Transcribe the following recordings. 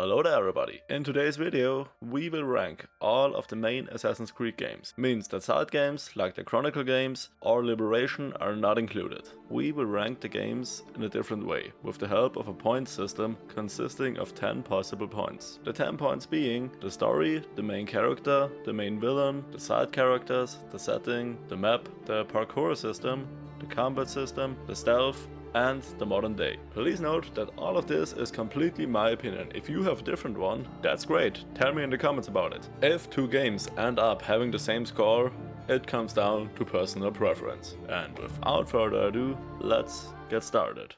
Hello there everybody! In today's video we will rank all of the main Assassin's Creed games. Means that side games like the Chronicle games or Liberation are not included. We will rank the games in a different way, with the help of a point system consisting of 10 possible points. The 10 points being the story, the main character, the main villain, the side characters, the setting, the map, the parkour system, the combat system, the stealth, and the modern day. Please note that all of this is completely my opinion. If you have a different one, that's great. Tell me in the comments about it. If two games end up having the same score, it comes down to personal preference. And without further ado, let's get started.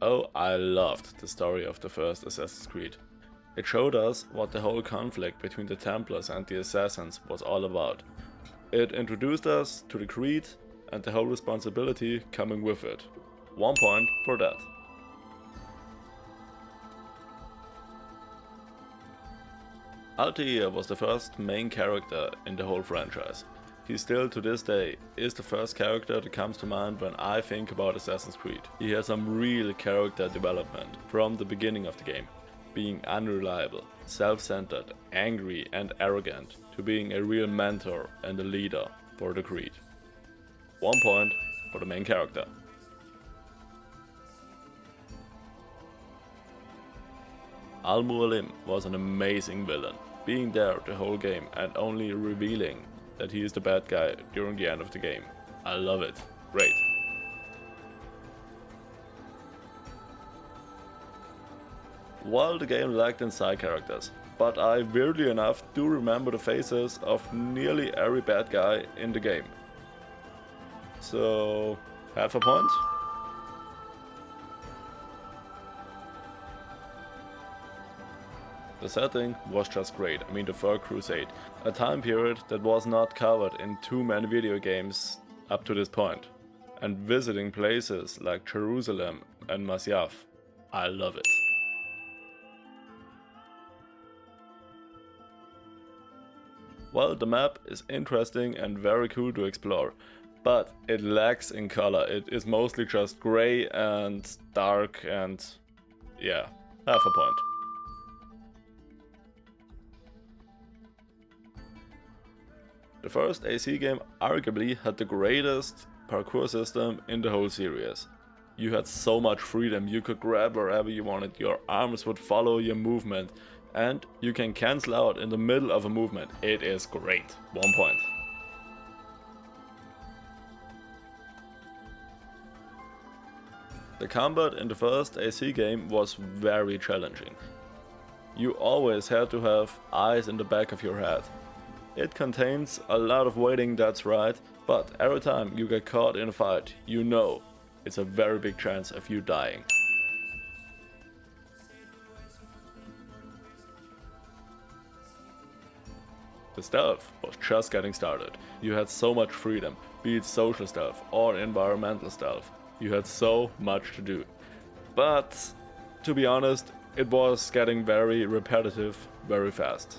Oh, I loved the story of the first Assassin's Creed. It showed us what the whole conflict between the Templars and the Assassins was all about. It introduced us to the Creed and the whole responsibility coming with it. 1 point for that. Altair was the first main character in the whole franchise. He still to this day is the first character that comes to mind when I think about Assassin's Creed. He has some real character development from the beginning of the game. Being unreliable, self-centered, angry and arrogant, to being a real mentor and a leader for the Creed. 1 point for the main character. Al-Mualim was an amazing villain, being there the whole game and only revealing that he is the bad guy during the end of the game. I love it. Great. While the game lacked in side characters, but I weirdly enough do remember the faces of nearly every bad guy in the game. So, half a point. The setting was just great. I mean, the Third Crusade, a time period that was not covered in too many video games up to this point. And visiting places like Jerusalem and Masyaf, I love it. Well, the map is interesting and very cool to explore, but it lacks in color. It is mostly just grey and dark and yeah, half a point. The first AC game arguably had the greatest parkour system in the whole series. You had so much freedom, you could grab wherever you wanted, your arms would follow your movement, and you can cancel out in the middle of a movement. It is great. 1 point. The combat in the first AC game was very challenging. You always had to have eyes in the back of your head. It contains a lot of waiting, that's right, but every time you get caught in a fight, you know it's a very big chance of you dying. The stealth was just getting started. You had so much freedom, be it social stealth or environmental stealth. You had so much to do. But, to be honest, it was getting very repetitive very fast.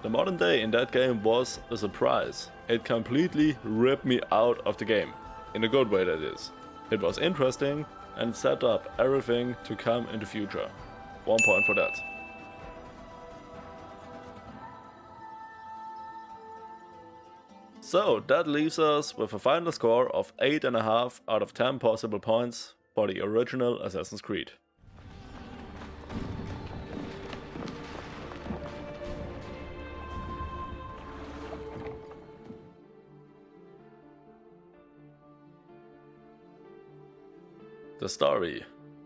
The modern day in that game was a surprise. It completely ripped me out of the game. In a good way, that is. It was interesting and set up everything to come in the future. 1 point for that. So that leaves us with a final score of 8.5 out of 10 possible points for the original Assassin's Creed. The story.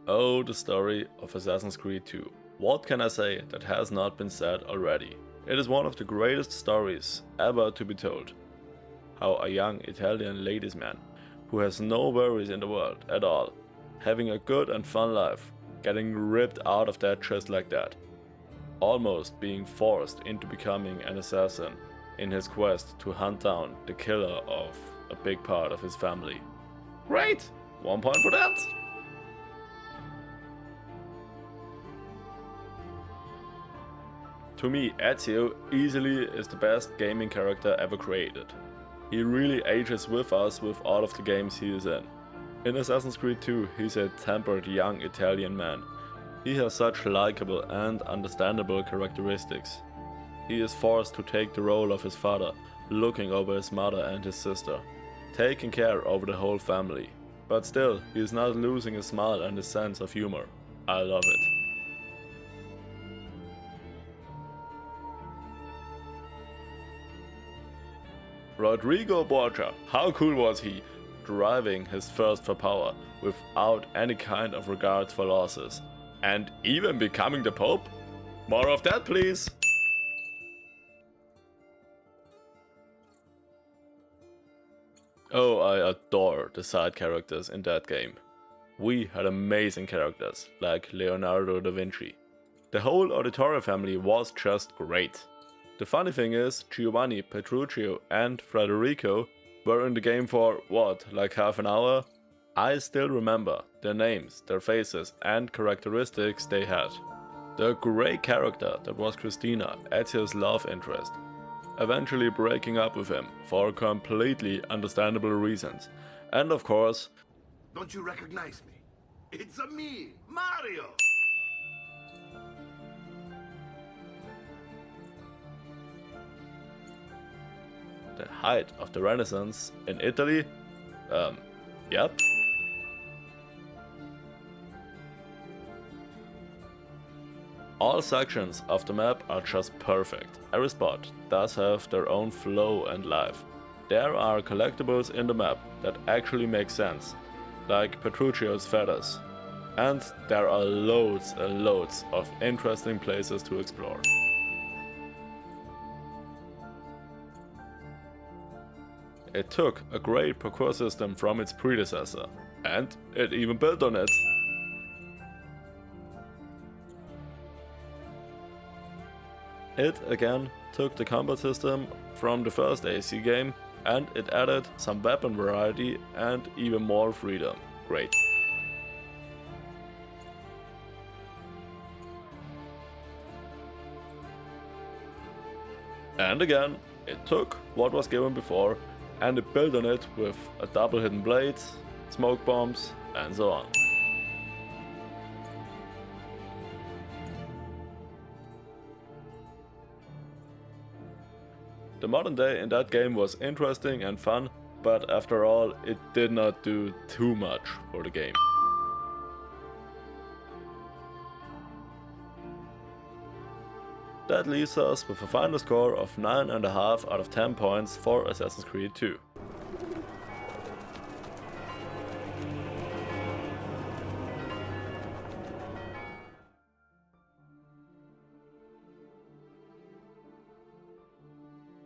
Oh, the story of Assassin's Creed 2. What can I say that has not been said already? It is one of the greatest stories ever to be told. How a young Italian ladies man, who has no worries in the world at all, having a good and fun life, getting ripped out of that just like that. Almost being forced into becoming an assassin in his quest to hunt down the killer of a big part of his family. Great! 1 point for that! To me, Ezio easily is the best gaming character ever created. He really ages with us with all of the games he is in. In Assassin's Creed 2, he's a tempered young Italian man. He has such likable and understandable characteristics. He is forced to take the role of his father, looking over his mother and his sister, taking care over the whole family. But still, he is not losing his smile and his sense of humor. I love it. Rodrigo Borgia, how cool was he? Driving his thirst for power without any kind of regard for losses. And even becoming the Pope? More of that, please! Oh, I adore the side characters in that game. We had amazing characters, like Leonardo da Vinci. The whole Auditore family was just great. The funny thing is, Giovanni, Petruccio and Federico were in the game for, what, like half an hour? I still remember their names, their faces and characteristics they had. The grey character that was Christina, Ezio's love interest, eventually breaking up with him for completely understandable reasons. And of course... Don't you recognize me? It's me, Mario! the height of the Renaissance in Italy? Yep. All sections of the map are just perfect. Every spot does have their own flow and life. There are collectibles in the map that actually make sense, like Petruccio's feathers. And there are loads and loads of interesting places to explore. It took a great parkour system from its predecessor, and it even built on it. It again took the combat system from the first AC game, and it added some weapon variety and even more freedom. Great. And again, it took what was given before and it built on it with a double hidden blade, smoke bombs and so on. The modern day in that game was interesting and fun, but after all, it did not do too much for the game. That leaves us with a final score of 9.5 out of 10 points for Assassin's Creed 2.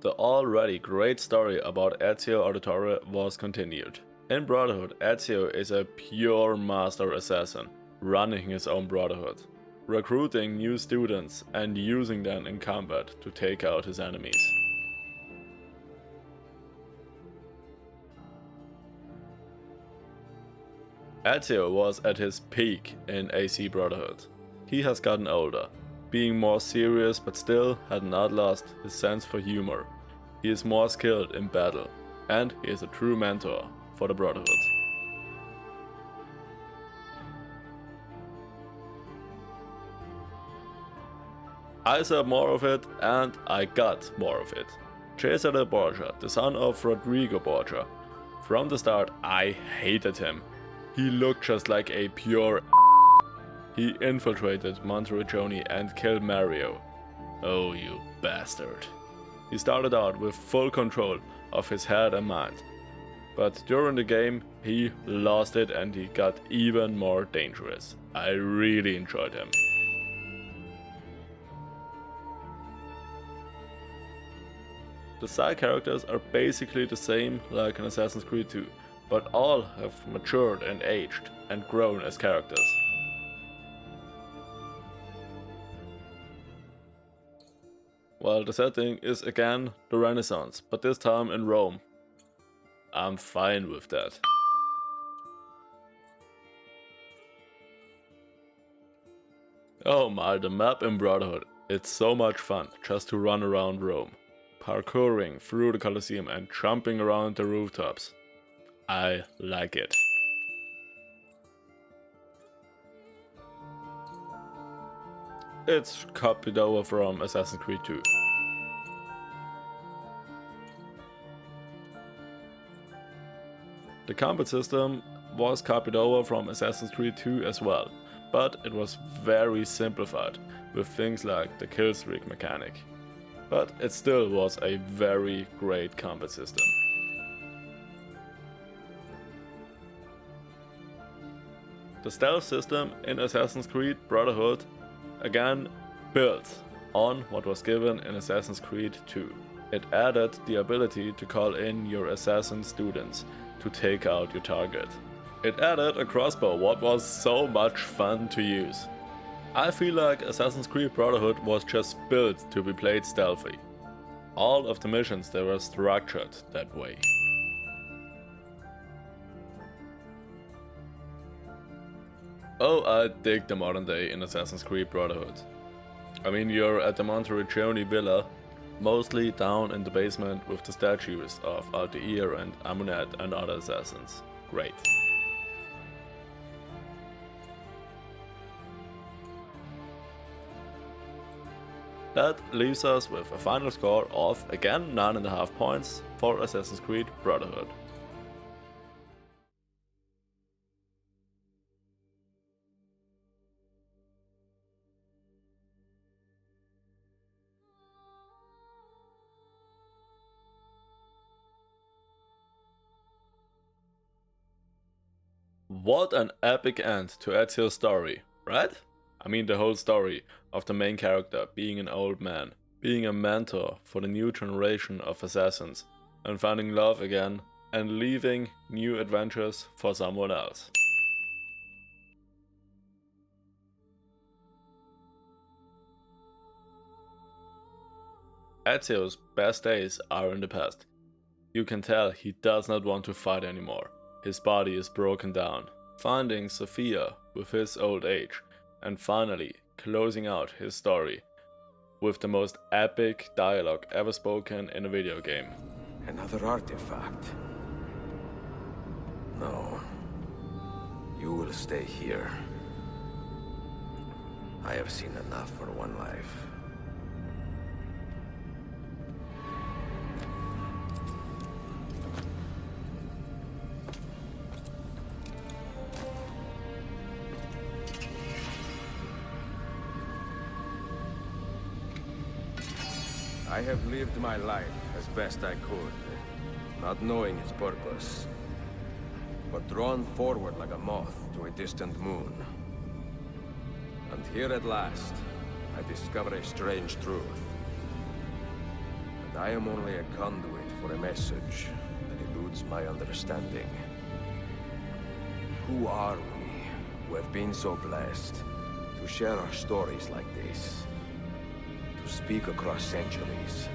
The already great story about Ezio Auditore was continued. In Brotherhood, Ezio is a pure master assassin, running his own Brotherhood, recruiting new students and using them in combat to take out his enemies. Ezio was at his peak in AC Brotherhood. He has gotten older, being more serious but still had not lost his sense for humor. He is more skilled in battle, and he is a true mentor for the Brotherhood. I said more of it, and I got more of it. Cesare Borgia, the son of Rodrigo Borgia. From the start, I hated him. He looked just like a pure He infiltrated Monteriggioni and killed Mario. Oh, you bastard. He started out with full control of his head and mind. But during the game, he lost it and he got even more dangerous. I really enjoyed him. The side characters are basically the same like in Assassin's Creed 2, but all have matured and aged and grown as characters. While the setting is again the Renaissance, but this time in Rome. I'm fine with that. Oh my, the map in Brotherhood It's so much fun just to run around Rome, parkouring through the Colosseum and jumping around the rooftops. I like it. It's copied over from Assassin's Creed 2. The combat system was copied over from Assassin's Creed 2 as well, but it was very simplified with things like the kill streak mechanic. But it still was a very great combat system. The stealth system in Assassin's Creed Brotherhood again built on what was given in Assassin's Creed 2. It added the ability to call in your assassin students to take out your target. It added a crossbow, what was so much fun to use. I feel like Assassin's Creed Brotherhood was just built to be played stealthy. All of the missions, they were structured that way. Oh, I dig the modern day in Assassin's Creed Brotherhood. I mean, you're at the Monteriggioni villa, mostly down in the basement with the statues of Altair and Amunet and other assassins. Great. That leaves us with a final score of, again, 9.5 points for Assassin's Creed Brotherhood. What an epic end to Ezio's story, right? I mean the whole story of the main character being an old man, being a mentor for the new generation of assassins, and finding love again, and leaving new adventures for someone else. Ezio's best days are in the past. You can tell he does not want to fight anymore. His body is broken down, finding Sophia with his old age, and finally closing out his story with the most epic dialogue ever spoken in a video game. Another artifact. No. You will stay here. I have seen enough for one life. I have lived my life as best I could, not knowing its purpose, but drawn forward like a moth to a distant moon. And here at last, I discover a strange truth. And I am only a conduit for a message that eludes my understanding. Who are we who have been so blessed to share our stories like this? Speak across centuries.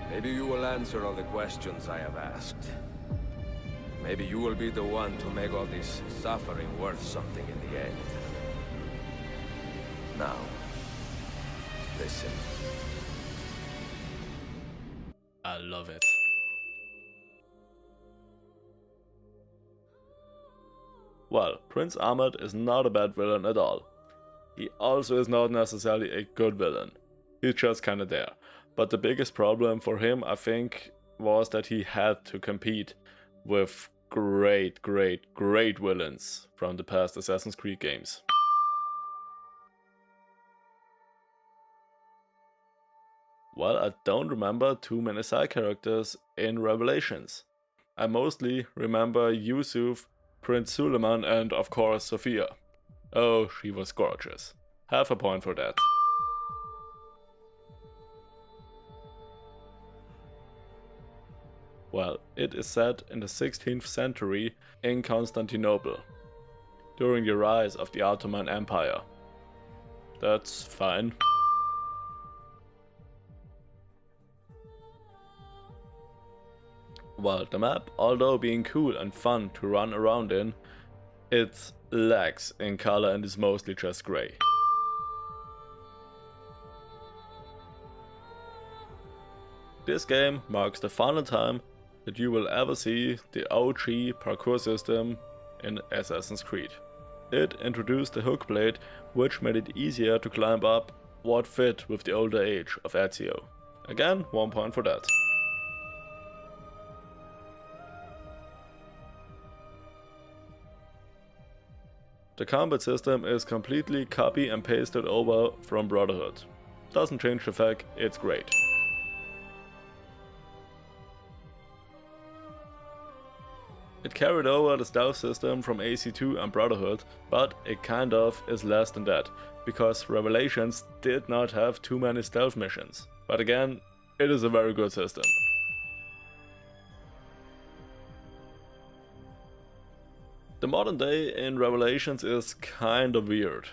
Maybe you will answer all the questions I have asked. Maybe you will be the one to make all this suffering worth something in the end. Now, listen. I love it. Well, Prince Ahmed is not a bad villain at all. He also is not necessarily a good villain. He's just kinda there. But the biggest problem for him, I think, was that he had to compete with great villains from the past Assassin's Creed games. Well, I don't remember too many side characters in Revelations. I mostly remember Yusuf, Prince Suleiman, and of course Sophia. Oh, she was gorgeous. Half a point for that. Well, it is set in the 16th century in Constantinople, during the rise of the Ottoman Empire. That's fine. Well, the map, although being cool and fun to run around in, it lacks in color and is mostly just grey. This game marks the final time that you will ever see the OG parkour system in Assassin's Creed. It introduced the hook blade, which made it easier to climb up what fit with the older age of Ezio. Again, 1 point for that. The combat system is completely copy and pasted over from Brotherhood. Doesn't change the fact it's great. It carried over the stealth system from AC2 and Brotherhood, but it kind of is less than that, because Revelations did not have too many stealth missions. But again, it is a very good system. The modern day in Revelations is kind of weird.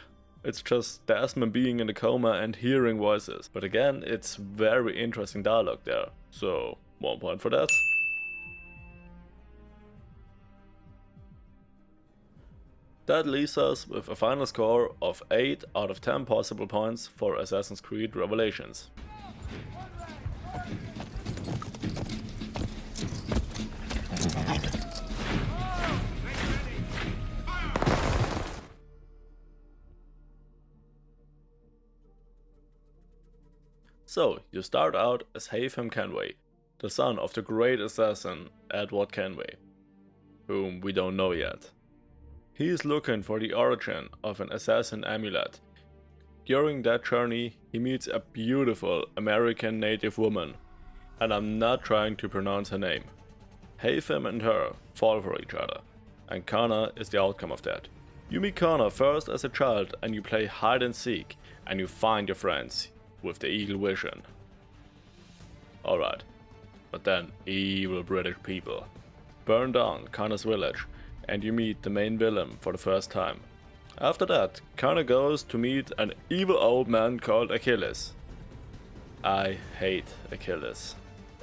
It's just Desmond being in a coma and hearing voices, but again, it's very interesting dialogue there, so 1 point for that. That leaves us with a final score of 8 out of 10 possible points for Assassin's Creed Revelations. So, you start out as Haytham Kenway, the son of the great assassin Edward Kenway, whom we don't know yet. He is looking for the origin of an assassin amulet. During that journey, he meets a beautiful American native woman, and I'm not trying to pronounce her name. Haytham and her fall for each other, and Connor is the outcome of that. You meet Connor first as a child and you play hide and seek, and you find your friends with the eagle vision. Alright, but then evil British people burn down Connor's village, and you meet the main villain for the first time. After that, Connor goes to meet an evil old man called Achilles. I hate Achilles.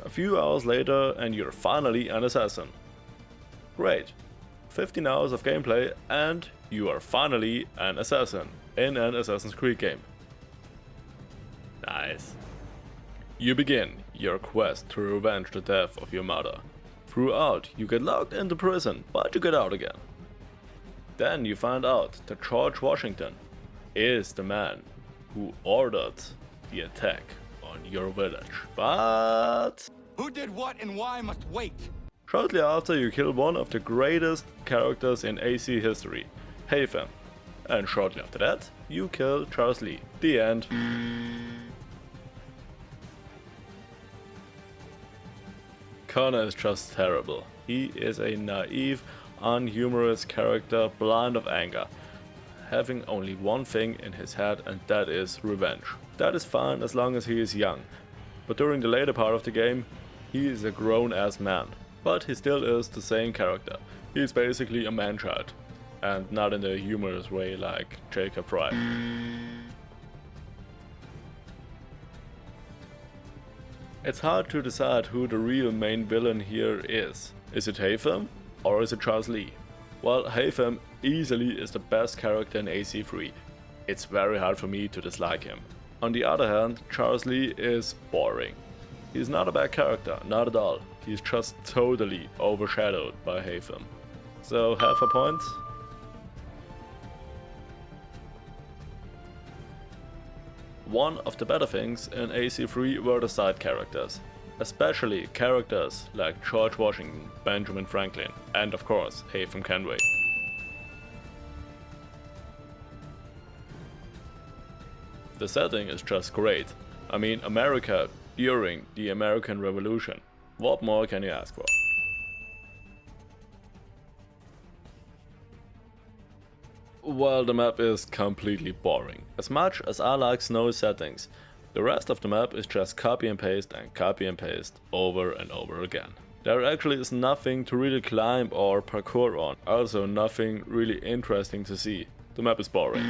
A few hours later and you're finally an assassin. Great. 15 hours of gameplay and you are finally an assassin in an Assassin's Creed game. Nice. You begin your quest to revenge the death of your mother. Throughout, you get locked into prison, but you get out again. Then you find out that George Washington is the man who ordered the attack on your village. But who did what and why must wait. Shortly after, you kill one of the greatest characters in AC history, Haytham. And shortly after that, you kill Charles Lee. The end. Connor is just terrible. He is a naive, unhumorous character blind of anger, having only one thing in his head, and that is revenge. That is fine as long as he is young, but during the later part of the game, he is a grown-ass man. But he still is the same character. He is basically a man-child, and not in a humorous way like Jacob Fry. It's hard to decide who the real main villain here is. Is it Haytham or is it Charles Lee? Well, Haytham easily is the best character in AC3. It's very hard for me to dislike him. On the other hand, Charles Lee is boring. He's not a bad character, not at all. He's just totally overshadowed by Haytham. So half a point. One of the better things in AC3 were the side characters, especially characters like George Washington, Benjamin Franklin, and of course Haytham Kenway. The setting is just great. I mean, America during the American Revolution. What more can you ask for? Well, the map is completely boring. As much as I like snowy settings, the rest of the map is just copy and paste over and over again. There actually is nothing to really climb or parkour on, also nothing really interesting to see. The map is boring.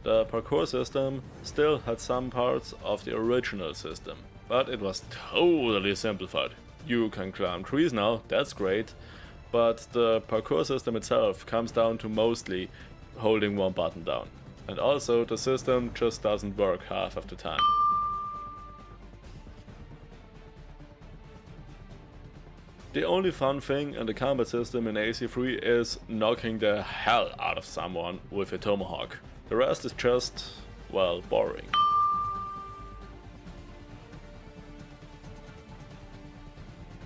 The parkour system still had some parts of the original system, but it was totally simplified. You can climb trees now, that's great, but the parkour system itself comes down to mostly holding one button down. And also the system just doesn't work half of the time. The only fun thing in the combat system in AC3 is knocking the hell out of someone with a tomahawk. The rest is just, well, boring.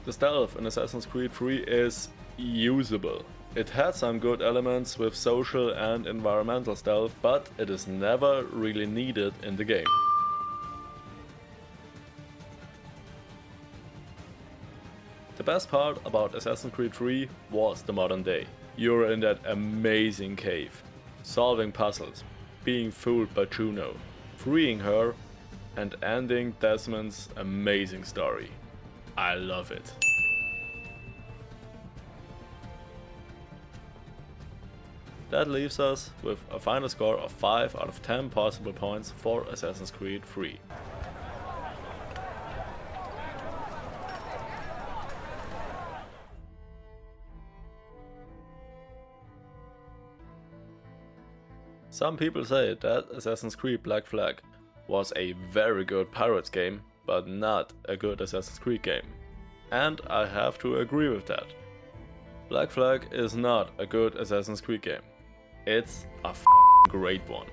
The stealth in Assassin's Creed 3 is usable. It had some good elements with social and environmental stealth, but it is never really needed in the game. The best part about Assassin's Creed 3 was the modern day. You're in that amazing cave, solving puzzles, being fooled by Juno, freeing her, and ending Desmond's amazing story. I love it. That leaves us with a final score of 5 out of 10 possible points for Assassin's Creed 3. Some people say that Assassin's Creed Black Flag was a very good Pirates game, but not a good Assassin's Creed game. And I have to agree with that. Black Flag is not a good Assassin's Creed game. It's a f***ing great one.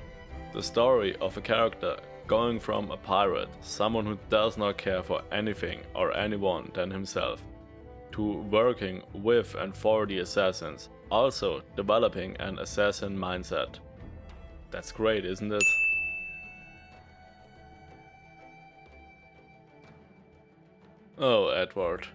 The story of a character going from a pirate, someone who does not care for anything or anyone than himself, to working with and for the assassins, also developing an assassin mindset. That's great, isn't it? Oh, Edward.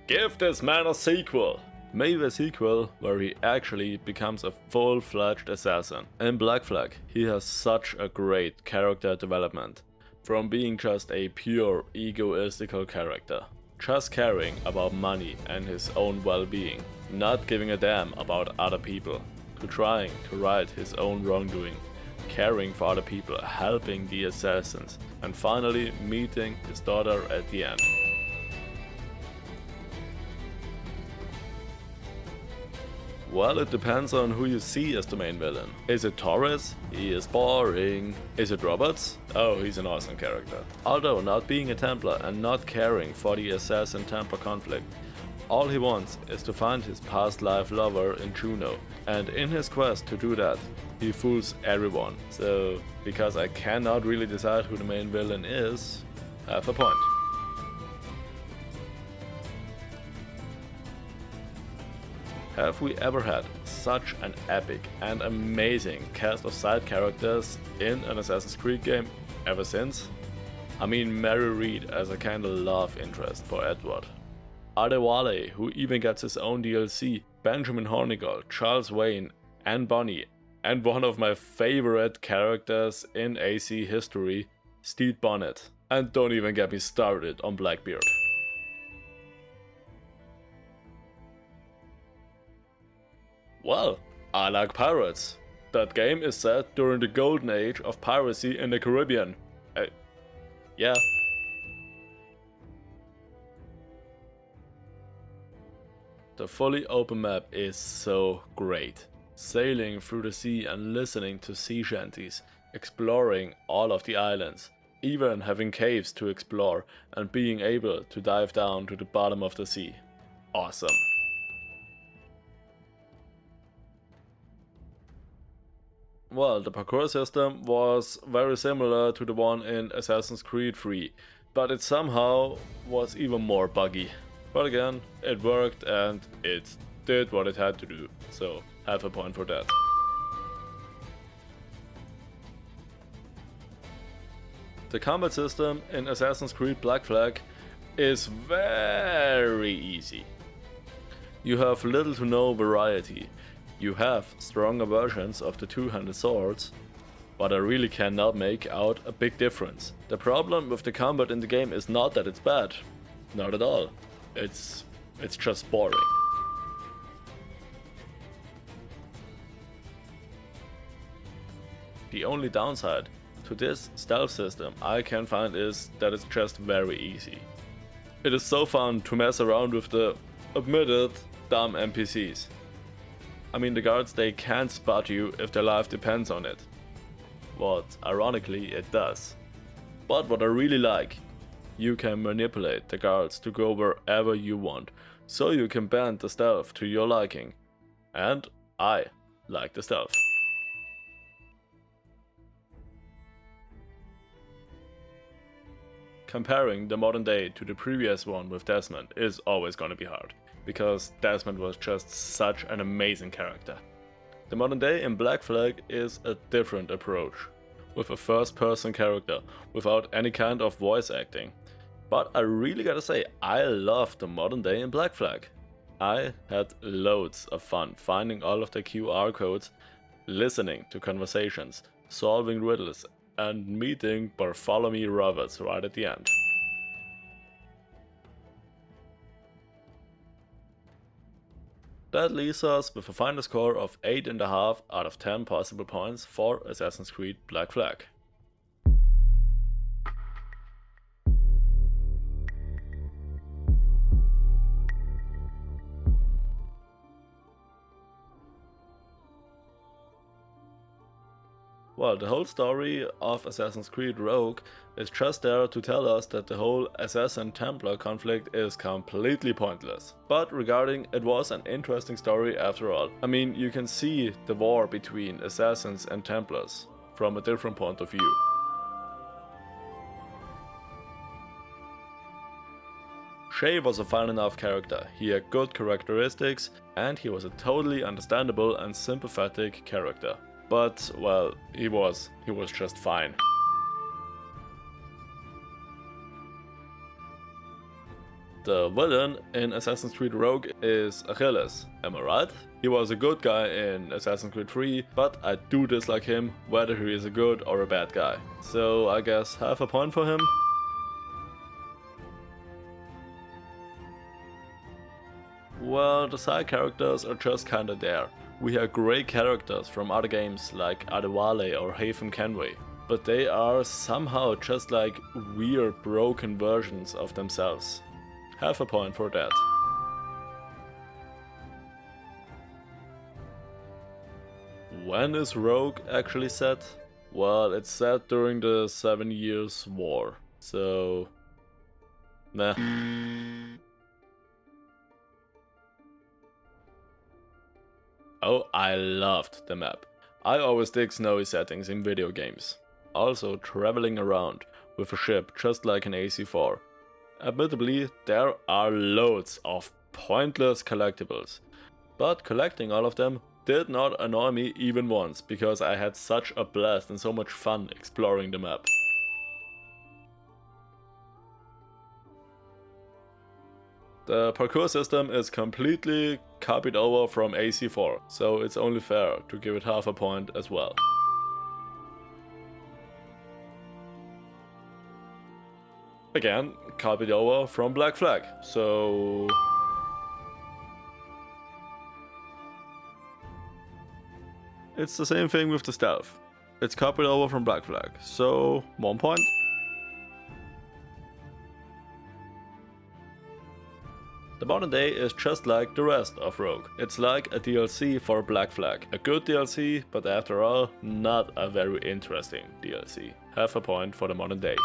Give this man a sequel! Maybe a sequel where he actually becomes a full-fledged assassin. In Black Flag, he has such a great character development. From being just a pure egoistical character, just caring about money and his own well-being, not giving a damn about other people, to trying to right his own wrongdoing, caring for other people, helping the assassins, and finally meeting his daughter at the end. Well, it depends on who you see as the main villain. Is it Torres? He is boring. Is it Roberts? Oh, he's an awesome character. Although not being a Templar and not caring for the assassin-Templar conflict, all he wants is to find his past life lover in Juno, and in his quest to do that, he fools everyone. So, because I cannot really decide who the main villain is, half a point. Have we ever had such an epic and amazing cast of side characters in an Assassin's Creed game ever since? I mean, Mary Reed as a kinda love interest for Edward. Adewale, who even gets his own DLC, Benjamin Hornigold, Charles Wayne, Anne Bonny, and one of my favorite characters in AC history, Stede Bonnet. And don't even get me started on Blackbeard. Well, I like pirates. That game is set during the golden age of piracy in the Caribbean. Yeah. The fully open map is so great. Sailing through the sea and listening to sea shanties, exploring all of the islands, even having caves to explore and being able to dive down to the bottom of the sea. Awesome. Well, the parkour system was very similar to the one in Assassin's Creed 3, but it somehow was even more buggy. But again, it worked and it did what it had to do, so half a point for that. The combat system in Assassin's Creed Black Flag is very easy. You have little to no variety. You have stronger versions of the two-handed swords, but I really cannot make out a big difference. The problem with the combat in the game is not that it's bad, not at all. It's just boring. The only downside to this stealth system I can find is that it's just very easy. It is so fun to mess around with the admitted dumb NPCs. I mean, the guards, they can't spot you if their life depends on it. what ironically it does. But what I really like, you can manipulate the guards to go wherever you want, so you can bend the stealth to your liking. And I like the stealth. Comparing the modern day to the previous one with Desmond is always gonna be hard, because Desmond was just such an amazing character. The modern day in Black Flag is a different approach, with a first-person character without any kind of voice acting. But I really gotta say, I love the modern day in Black Flag. I had loads of fun finding all of the QR codes, listening to conversations, solving riddles, and meeting Bartholomew Roberts right at the end. That leaves us with a final score of 8.5 out of 10 possible points for Assassin's Creed Black Flag. Well, the whole story of Assassin's Creed Rogue is just there to tell us that the whole Assassin-Templar conflict is completely pointless. But regarding it was an interesting story after all. I mean, you can see the war between Assassins and Templars from a different point of view. Shay was a fine enough character, he had good characteristics, and he was a totally understandable and sympathetic character. But, well, he was just fine. The villain in Assassin's Creed Rogue is Achilles, am I right? He was a good guy in Assassin's Creed 3, but I do dislike him, whether he is a good or a bad guy. So I guess half a point for him. Well, the side characters are just kinda there. We have great characters from other games like Adewale or Haytham Kenway, but they are somehow just like weird broken versions of themselves. Half a point for that. When is Rogue actually set? Well, it's set during the 7 Years' War, so... meh. Oh, I loved the map. I always dig snowy settings in video games. Also traveling around with a ship just like an AC-4. Admittedly, there are loads of pointless collectibles, but collecting all of them did not annoy me even once, because I had such a blast and so much fun exploring the map. The parkour system is completely copied over from AC-4, so it's only fair to give it half a point as well. Again, copied over from Black Flag, so... it's the same thing with the stealth. It's copied over from Black Flag, so 1 point. The modern day is just like the rest of Rogue. It's like a DLC for Black Flag. A good DLC, but after all, not a very interesting DLC. Half a point for the modern day.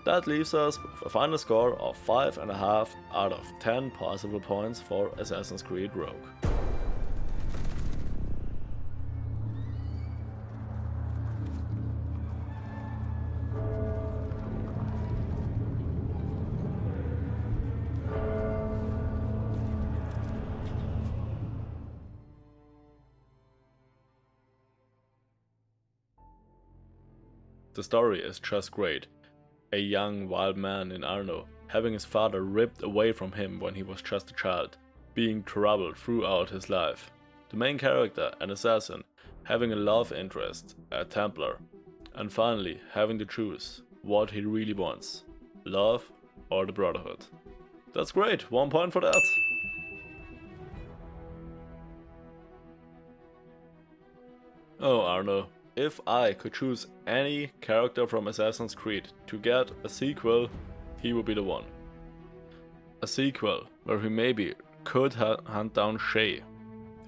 That leaves us with a final score of 5.5 out of 10 possible points for Assassin's Creed Rogue. The story is just great. A young wild man in Arno, having his father ripped away from him when he was just a child, being troubled throughout his life. The main character, an assassin, having a love interest, a Templar, and finally having to choose what he really wants, love or the Brotherhood. That's great, 1 point for that. Oh Arno. If I could choose any character from Assassin's Creed to get a sequel, he would be the one. A sequel where he maybe could hunt down Shay,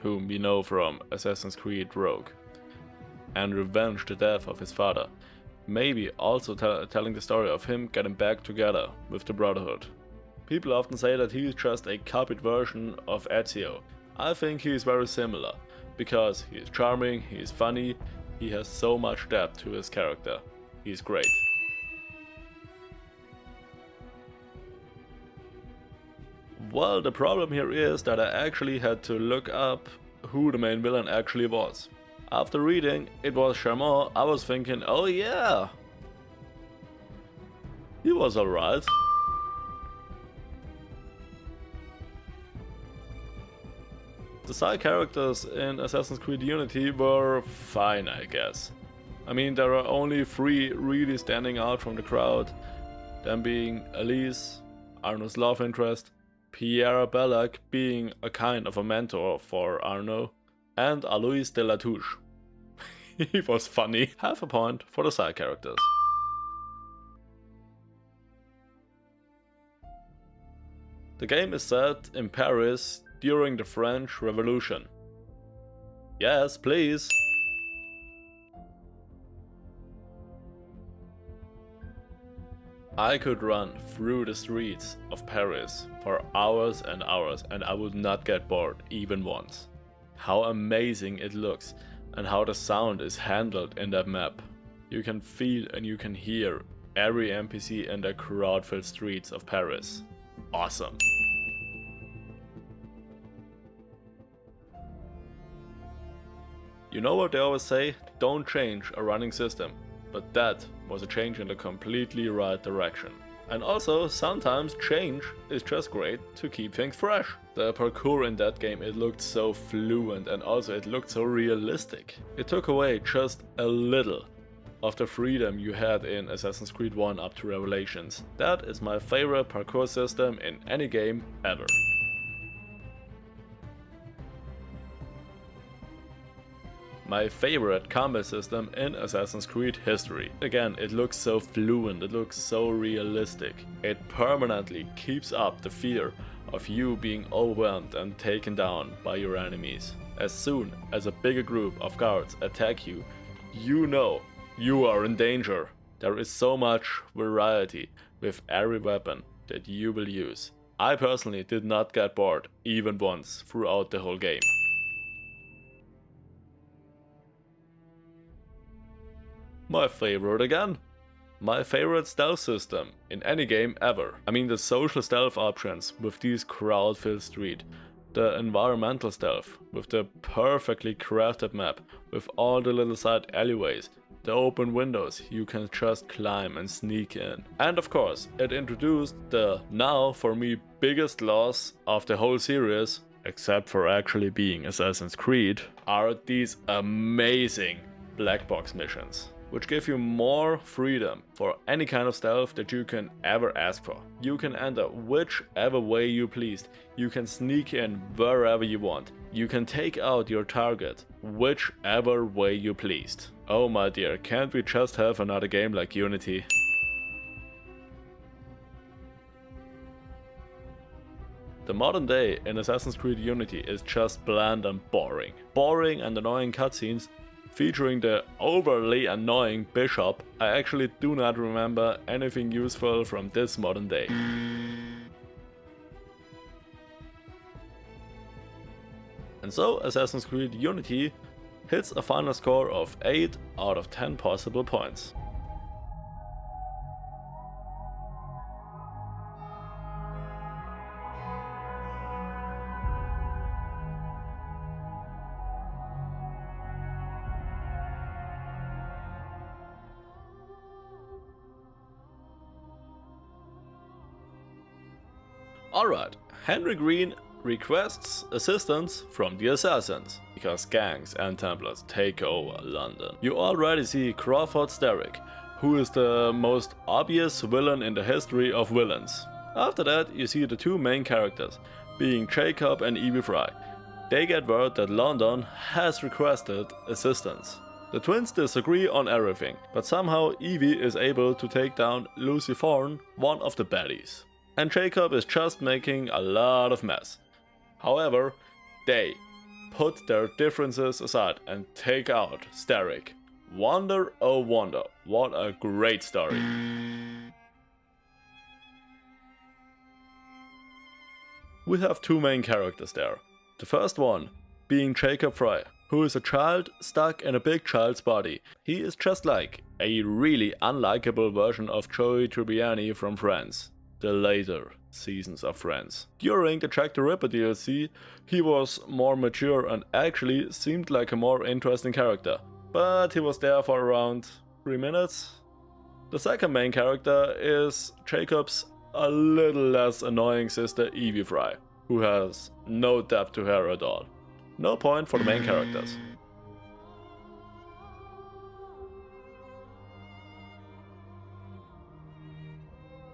whom we know from Assassin's Creed Rogue, and revenge the death of his father. Maybe also telling the story of him getting back together with the Brotherhood. People often say that he is just a copied version of Ezio. I think he is very similar, because he is charming, he is funny, he has so much depth to his character. He's great. Well, the problem here is that I actually had to look up who the main villain actually was. After reading it was Schaut, I was thinking, oh yeah, he was alright. The side characters in Assassin's Creed Unity were fine, I guess. I mean, there are only 3 really standing out from the crowd, them being Elise, Arno's love interest, Pierre Belloc being a kind of a mentor for Arno, and Alois de la Touche. He was funny. Half a point for the side characters. The game is set in Paris during the French Revolution. Yes, please. I could run through the streets of Paris for hours and hours and I would not get bored even once. How amazing it looks and how the sound is handled in that map. You can feel and you can hear every NPC in the crowd-filled streets of Paris. Awesome. You know what they always say? Don't change a running system. But that was a change in the completely right direction. And also, sometimes change is just great to keep things fresh. The parkour in that game, it looked so fluent and also it looked so realistic. It took away just a little of the freedom you had in Assassin's Creed 1 up to Revelations. That is my favorite parkour system in any game ever. My favorite combat system in Assassin's Creed history. Again, it looks so fluent, it looks so realistic. It permanently keeps up the fear of you being overwhelmed and taken down by your enemies. As soon as a bigger group of guards attack you, you know you are in danger. There is so much variety with every weapon that you will use. I personally did not get bored even once throughout the whole game. My favorite again. My favorite stealth system in any game ever. I mean the social stealth options with these crowd-filled streets, the environmental stealth with the perfectly crafted map with all the little side alleyways, the open windows you can just climb and sneak in. And of course, it introduced the, now for me, biggest loss of the whole series, except for actually being Assassin's Creed, are these amazing black box missions, which give you more freedom for any kind of stealth that you can ever ask for. You can enter whichever way you please. You can sneak in wherever you want. You can take out your target whichever way you pleased. Oh my dear, can't we just have another game like Unity? The modern day in Assassin's Creed Unity is just bland and boring. Boring and annoying cutscenes featuring the overly annoying bishop. I actually do not remember anything useful from this modern day. And so Assassin's Creed Unity hits a final score of 8 out of 10 possible points. Alright, Henry Green requests assistance from the assassins, because gangs and Templars take over London. You already see Crawford Sterrick, who is the most obvious villain in the history of villains. After that you see the two main characters, being Jacob and Evie Fry. They get word that London has requested assistance. The twins disagree on everything, but somehow Evie is able to take down Lucy Thorne, one of the baddies. And Jacob is just making a lot of mess. However, they put their differences aside and take out Starrick. Wonder, oh wonder, what a great story. We have two main characters there. The first one being Jacob Fry, who is a child stuck in a big child's body. He is just like a really unlikable version of Joey Tribbiani from Friends, the later seasons of Friends. During the Jack the Ripper DLC, he was more mature and actually seemed like a more interesting character, but he was there for around 3 minutes. The second main character is Jacob's a little less annoying sister Evie Fry, who has no depth to her at all. No point for the main characters.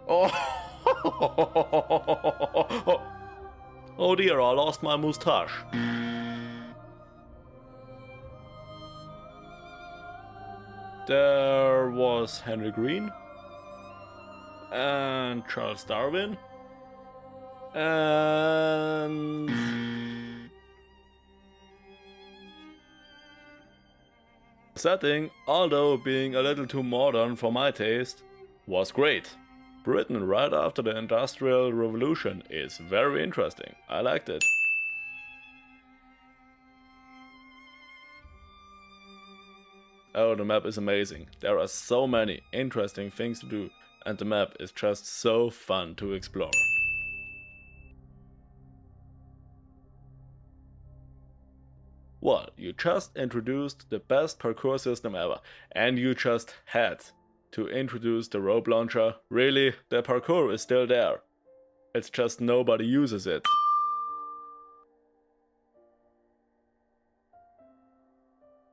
Oh, oh dear, I lost my moustache. There was Henry Green and Charles Darwin and the setting, although being a little too modern for my taste, was great. Britain right after the Industrial Revolution is very interesting. I liked it. Oh, the map is amazing. There are so many interesting things to do, and the map is just so fun to explore. Well, you just introduced the best parkour system ever, and you just had to introduce the rope launcher. Really, the parkour is still there. It's just nobody uses it.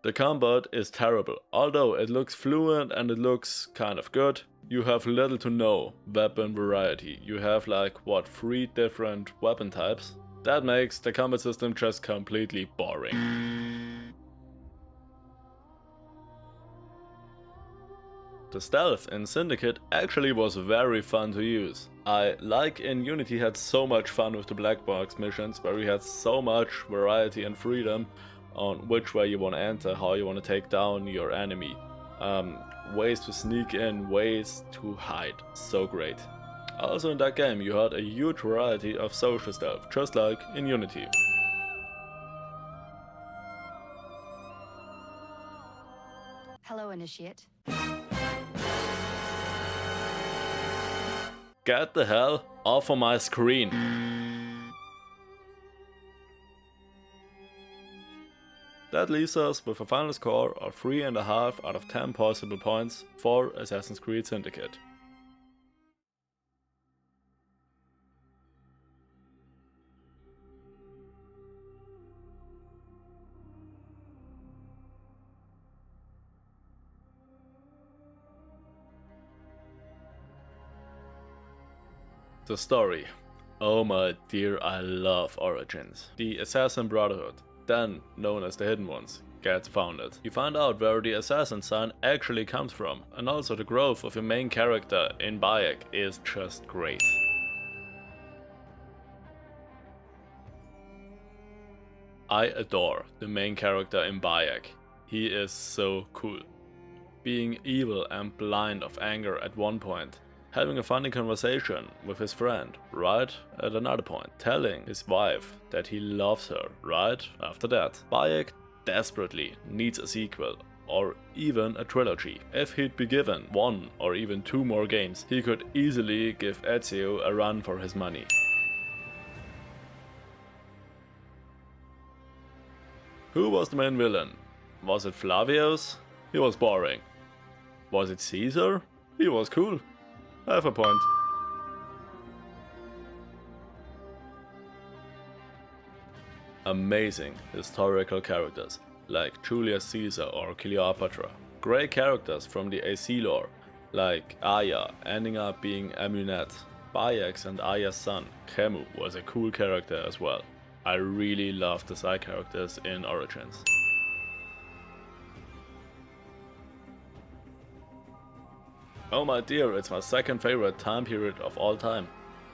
The combat is terrible, although it looks fluent and it looks kind of good. You have little to no weapon variety. You have like, what, 3 different weapon types? That makes the combat system just completely boring. The stealth in Syndicate actually was very fun to use. I, like in Unity, had so much fun with the black box missions, where we had so much variety and freedom on which way you want to enter, how you want to take down your enemy, ways to sneak in, ways to hide. So great. Also in that game you had a huge variety of social stealth, just like in Unity. Hello, Initiate. Get the hell off of my screen. That leaves us with a final score of 3.5 out of 10 possible points for Assassin's Creed Syndicate. The story. Oh my dear, I love Origins. The Assassin Brotherhood, then known as the Hidden Ones, gets founded. You find out where the assassin sign actually comes from, and also the growth of your main character in Bayek is just great. I adore the main character in Bayek. He is so cool. Being evil and blind of anger at one point, having a funny conversation with his friend right at another point, telling his wife that he loves her right after that. Bayek desperately needs a sequel or even a trilogy. If he'd be given 1 or even 2 more games, he could easily give Ezio a run for his money. Who was the main villain? Was it Flavius? He was boring. Was it Caesar? He was cool. I have a point. Amazing historical characters like Julius Caesar or Cleopatra. Great characters from the AC lore like Aya ending up being Amunet. Bayek's and Aya's son, Khemu, was a cool character as well. I really love the side characters in Origins. Oh my dear, it's my second favorite time period of all time.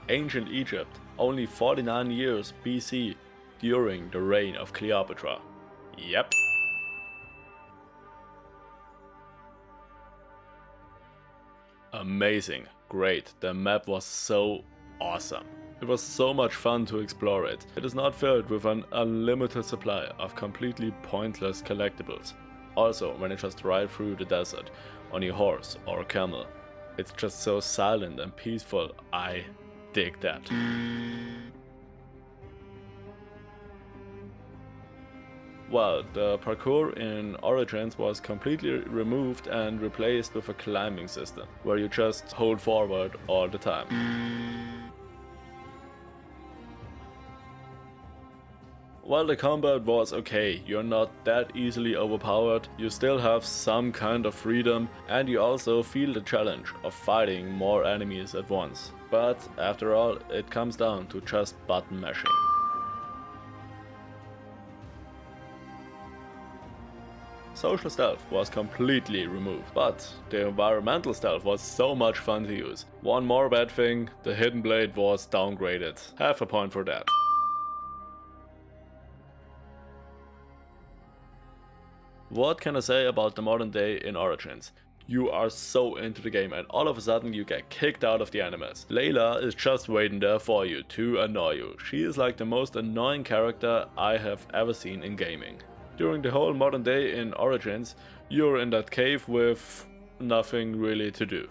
Ancient Egypt, only 49 years BC. during the reign of Cleopatra. Yep. Amazing, great, the map was so awesome. It was so much fun to explore it. It is not filled with an unlimited supply of completely pointless collectibles. Also, when you just ride through the desert on your horse or camel, it's just so silent and peaceful. I dig that. Well, the parkour in Origins was completely removed and replaced with a climbing system, where you just hold forward all the time. While the combat was okay, you're not that easily overpowered, you still have some kind of freedom, and you also feel the challenge of fighting more enemies at once. But after all, it comes down to just button mashing. Social stealth was completely removed, but the environmental stealth was so much fun to use. One more bad thing, the hidden blade was downgraded. Half a point for that. What can I say about the modern day in Origins? You are so into the game and all of a sudden you get kicked out of the animals. Layla is just waiting there for you to annoy you. She is like the most annoying character I have ever seen in gaming. During the whole modern day in Origins, you're in that cave with nothing really to do.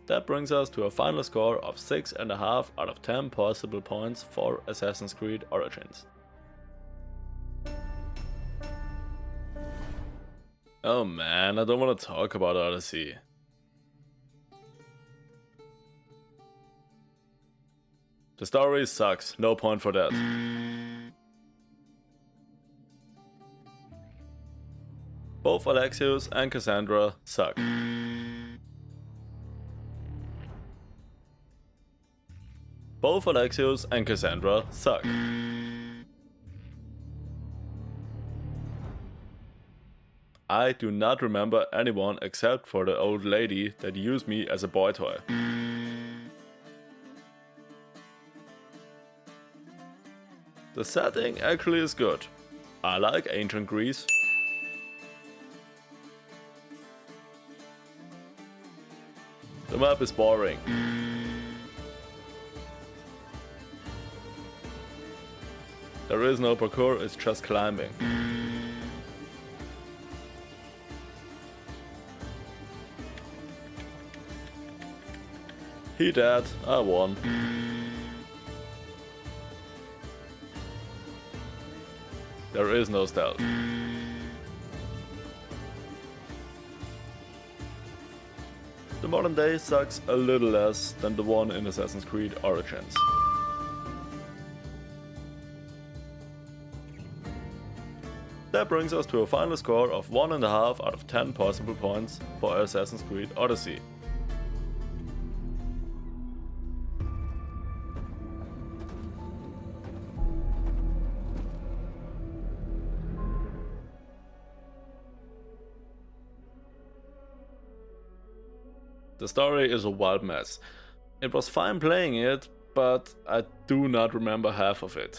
That brings us to a final score of 6.5 out of 10 possible points for Assassin's Creed Origins. Oh man, I don't want to talk about Odyssey. The story sucks, no point for that. Both Alexios and Cassandra suck. Both Alexios and Cassandra suck. I do not remember anyone except for the old lady that used me as a boy toy. The setting actually is good. I like ancient Greece. The map is boring. There is no parkour, it's just climbing. He dead, I won. There is no stealth. The modern day sucks a little less than the one in Assassin's Creed Origins. That brings us to a final score of 1.5 out of 10 possible points for Assassin's Creed Odyssey. The story is a wild mess. It was fine playing it, but I do not remember half of it.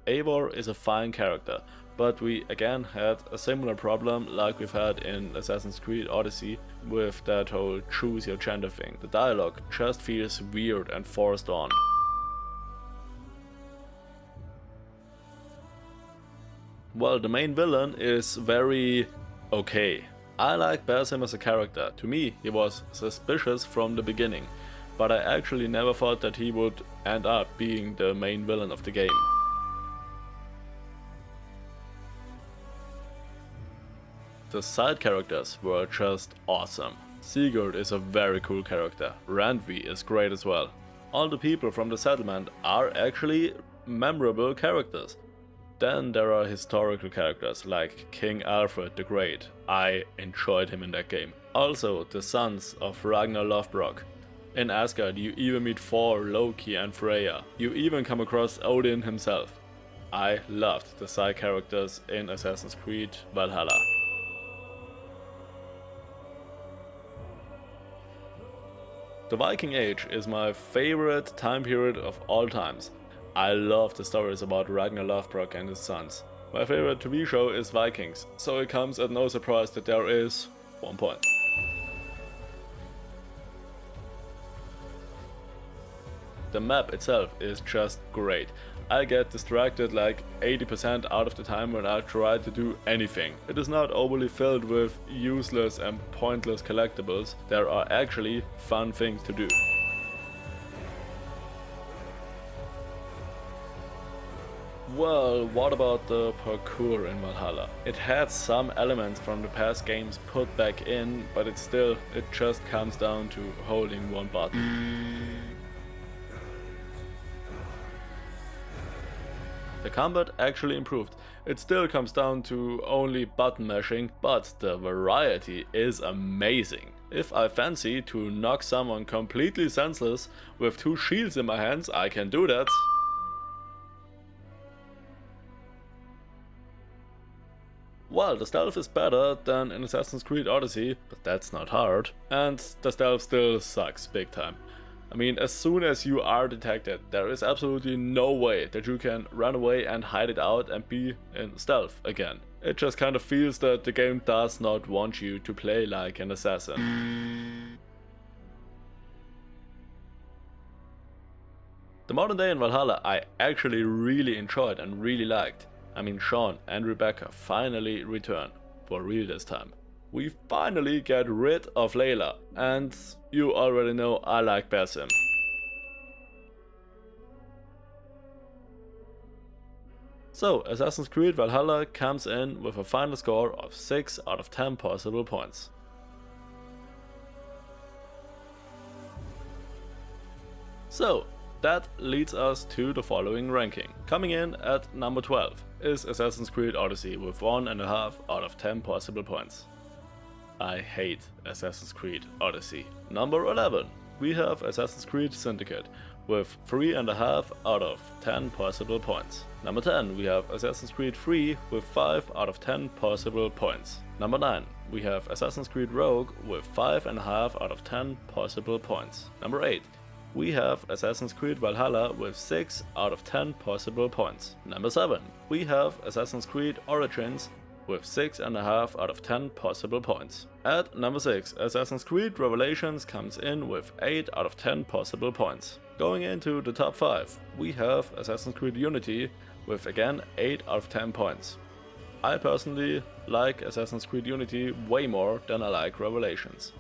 Eivor is a fine character, but we again had a similar problem like we've had in Assassin's Creed Odyssey with that whole choose your gender thing. The dialogue just feels weird and forced on. Well, the main villain is very okay. I like Basim as a character. To me, he was suspicious from the beginning, but I actually never thought that he would end up being the main villain of the game. The side characters were just awesome. Sigurd is a very cool character. Randvi is great as well. All the people from the settlement are actually memorable characters. Then there are historical characters like King Alfred the Great. I enjoyed him in that game. Also the sons of Ragnar Lothbrok. In Asgard you even meet Thor, Loki and Freya. You even come across Odin himself. I loved the side characters in Assassin's Creed Valhalla. The Viking Age is my favorite time period of all times. I love the stories about Ragnar Lothbrok and his sons. My favorite TV show is Vikings, so it comes at no surprise that there is 1 point. The map itself is just great. I get distracted like 80% out of the time when I try to do anything. It is not overly filled with useless and pointless collectibles. There are actually fun things to do. Well, what about the parkour in Valhalla? It had some elements from the past games put back in, but it just comes down to holding one button. The combat actually improved. It still comes down to only button mashing, but the variety is amazing. If I fancy to knock someone completely senseless with 2 shields in my hands, I can do that. Well, the stealth is better than in Assassin's Creed Odyssey, but that's not hard. And the stealth still sucks big time. I mean, as soon as you are detected, there is absolutely no way that you can run away and hide it out and be in stealth again. It just kind of feels that the game does not want you to play like an assassin. The modern day in Valhalla I actually really enjoyed and really liked. I mean, Sean and Rebecca finally return, for real this time. We finally get rid of Layla, and you already know I like Basim. So, Assassin's Creed Valhalla comes in with a final score of 6 out of 10 possible points. So, that leads us to the following ranking. Coming in at number 12 is Assassin's Creed Odyssey with 1.5 out of 10 possible points. I hate Assassin's Creed Odyssey. Number 11, we have Assassin's Creed Syndicate with 3.5 out of 10 possible points. Number 10, we have Assassin's Creed 3 with 5 out of 10 possible points. Number 9, we have Assassin's Creed Rogue with 5.5 out of 10 possible points. Number 8, we have Assassin's Creed Valhalla with 6 out of 10 possible points. Number 7, we have Assassin's Creed Origins with 6.5 out of 10 possible points. At number 6, Assassin's Creed Revelations comes in with 8 out of 10 possible points. Going into the top 5, we have Assassin's Creed Unity with again 8 out of 10 points. I personally like Assassin's Creed Unity way more than I like Revelations.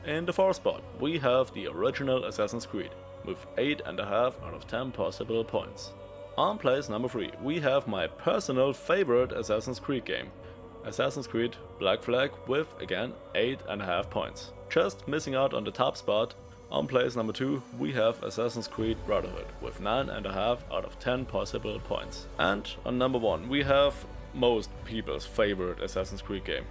In the 4th spot, we have the original Assassin's Creed with 8.5 out of 10 possible points. On place number 3, we have my personal favorite Assassin's Creed game, Assassin's Creed Black Flag with again 8.5 points. Just missing out on the top spot, on place number 2 we have Assassin's Creed Brotherhood with 9.5 out of 10 possible points. And on number 1 we have most people's favorite Assassin's Creed game.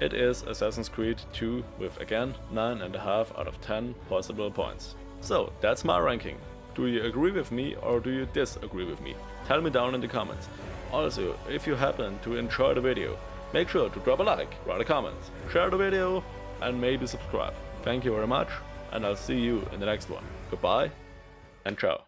It is Assassin's Creed 2 with again 9.5 out of 10 possible points. So that's my ranking. Do you agree with me or do you disagree with me? Tell me down in the comments. Also, if you happen to enjoy the video, make sure to drop a like, write a comment, share the video and maybe subscribe. Thank you very much and I'll see you in the next one. Goodbye and ciao.